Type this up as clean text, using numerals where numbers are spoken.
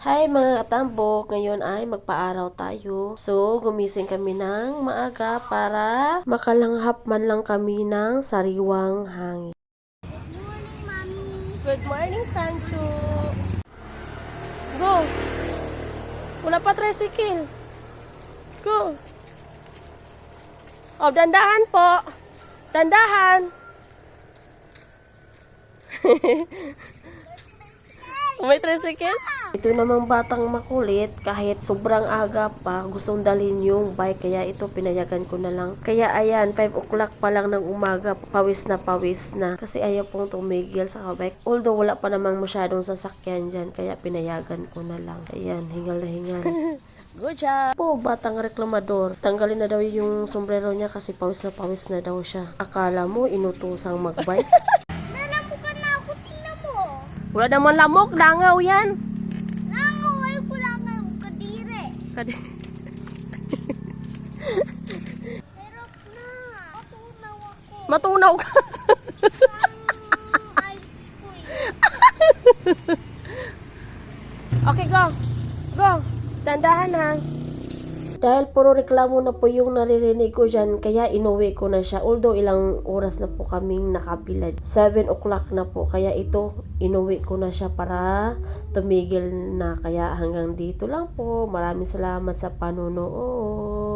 Hi mga katambok, ngayon ay magpaaraw tayo. So, gumising kami ng maaga para makalanghap man lang kami ng sariwang hangin. Morning, Mommy. Good morning, Sancho. Go! Wala pa tricycle. Go! Oh, dandahan po. Dandahan. May tricycle? Ito namang batang makulit, kahit sobrang aga pa, gustong dalhin yung bike, kaya ito pinayagan ko na lang. Kaya ayan, 5 o'clock pa lang ng umaga, pawis na pawis na. Kasi ayaw pong tumigil sa bike. Although wala pa namang masyadong sasakyan dyan, kaya pinayagan ko na lang. Ayan, hingal na hingal. Good job! Po, batang reklamador. Tanggalin na daw yung sombrero niya kasi pawis na daw siya. Akala mo, inutusang magbike? Nalamukan na ako, tingnan mo. Wala naman lamok, langaw yan. Nangaway ko lang ang kadire. Pero na, matunaw ako. Matunaw ka. Ang ice cream. Okay, go. Go. Dandahan ha. Dahil puro reklamo na po yung naririnig ko dyan, kaya inuwi ko na siya. Although ilang oras na po kaming nakabilad. 7 o'clock na po. Kaya ito, inuwi ko na siya para tumigil na. Kaya hanggang dito lang po. Maraming salamat sa panunood.